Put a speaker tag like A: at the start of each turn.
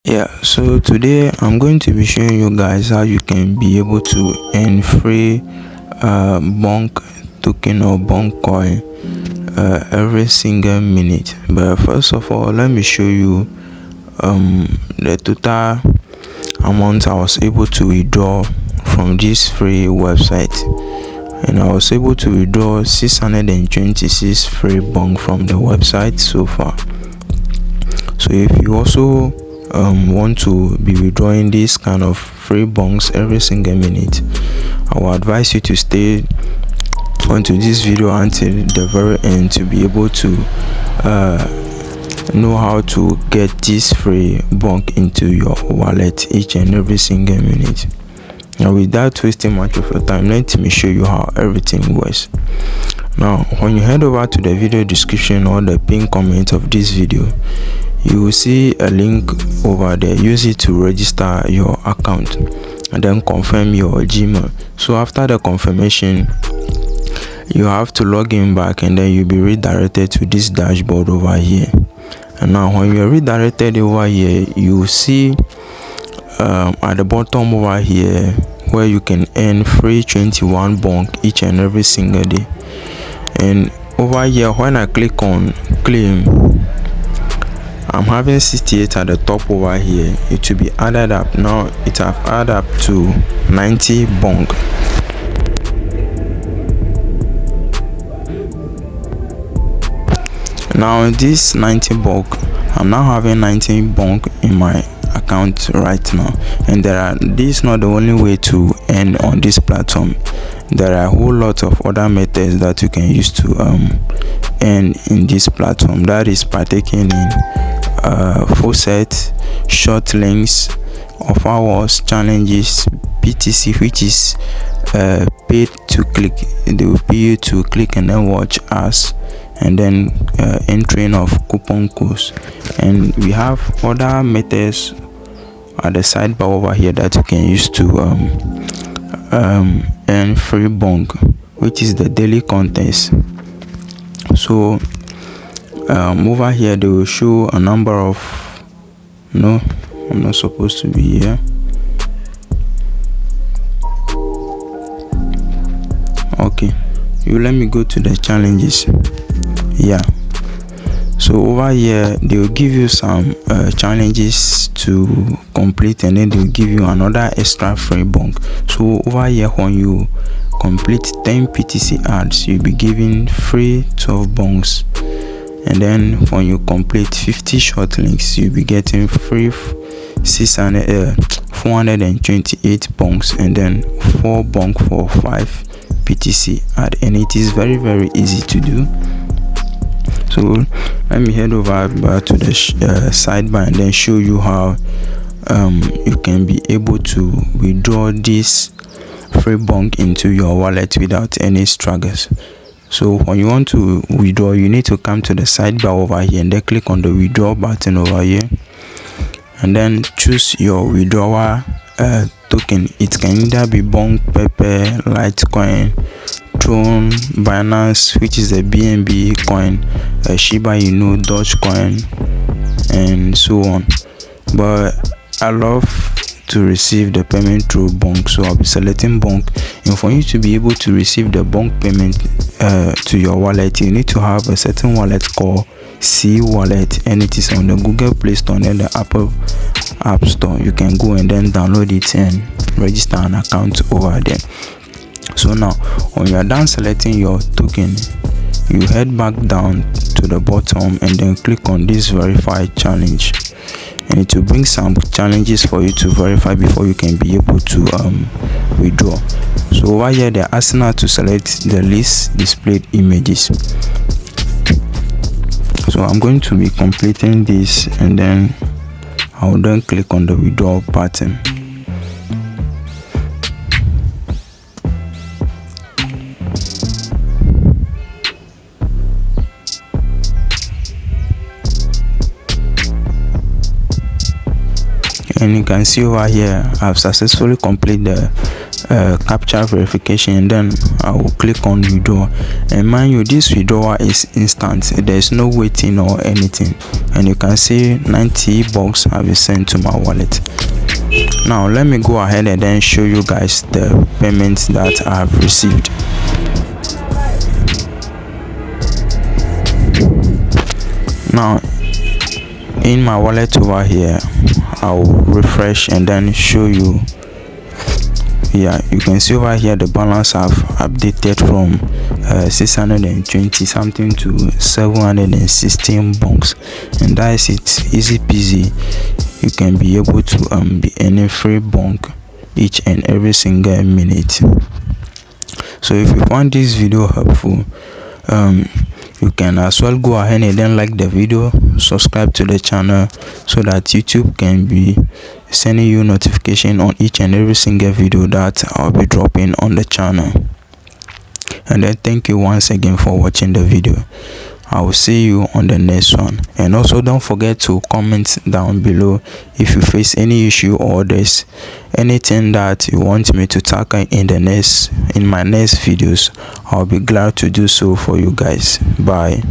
A: Yeah, so today I'm going to be showing you guys how you can be able to earn free Bonk token or Bonk coin every single minute. But first of all, let me show you the total amount I was able to withdraw from this free website. And I was able to withdraw 626 free Bonk from the website so far. So if you also want to be withdrawing this kind of free bonks every single minute, I will advise you to stay onto this video until the very end to be able to know how to get this free bonk into your wallet each and every single minute. Now, without wasting much of your time, let me show you how everything works. Now, when you head over to the video description or the pinned comment of this video, you will see a link over there. Use it to register your account and then confirm your Gmail. So after the confirmation, you have to log in back and then you'll be redirected to this dashboard over here. And now when you're redirected over here, you will see at the bottom over here where you can earn free 21 bonk each and every single day. And over here, when I click on claim, I'm having 68 at the top over here. It will be added up. Now it have added up to 90 bonk. Now this 90 bonk, I'm now having 19 bonk in my account right now. And this is not the only way to earn on this platform. There are a whole lot of other methods that you can use to earn in this platform. That is partaking in full set, short links, of hours, challenges, PTC, which is paid to click. They will pay you to click and then watch us, and then entering of coupon codes. And we have other methods at the sidebar over here that you can use to earn free bonk, which is the daily contest. So over here they will show a number of no, I'm not supposed to be here. Okay, you let me go to the challenges. Yeah, so over here they will give you some challenges to complete, and then they will give you another extra free bonk. So over here, when you complete 10 PTC ads, you'll be given free 12 bonks. And then when you complete 50 short links, you'll be getting free 428 bonks, and then 4 bonk for 5 PTC ad. And it is very easy to do. So let me head over to the sidebar and then show you how you can be able to withdraw this free bonk into your wallet without any struggles. So when you want to withdraw, you need to come to the sidebar over here and then click on the withdraw button over here, and then choose your withdrawal token. It can either be Bonk, Pepper, Litecoin, Tron, Binance, which is a BNB coin, Shiba Inu, Dogecoin, and so on. But I love to receive the payment through Bonk, so I'll be selecting Bonk. And for you to be able to receive the Bonk payment to your wallet, you need to have a certain wallet called C Wallet, and it is on the Google Play Store and the Apple App Store. You can go and then download it and register an account over there. So now when you are done selecting your token, you head back down to the bottom and then click on this verify challenge, and it will bring some challenges for you to verify before you can be able to withdraw. So over here they're asking us to select the least displayed images. So I'm going to be completing this, and then I'll then click on the withdraw button. And you can see over here I've successfully completed the capture verification, and then I will click on withdraw. And mind you, this withdrawal is instant, there's no waiting or anything, and you can see 90 bucks have been sent to my wallet. Now let me go ahead and then show you guys the payments that I have received. Now in my wallet over here, I'll refresh and then show you. Yeah, you can see over here the balance have updated from 620 something to 716 bonks, and that is it. Easy peasy. You can be able to be earning free bonk each and every single minute. So if you find this video helpful, you can as well go ahead and then like the video, subscribe to the channel, so that YouTube can be sending you notification on each and every single video that I'll be dropping on the channel. And then thank you once again for watching the video. I will see you on the next one. And also don't forget to comment down below if you face any issue or there's anything that you want me to tackle in my next videos. I'll be glad to do so for you guys. Bye.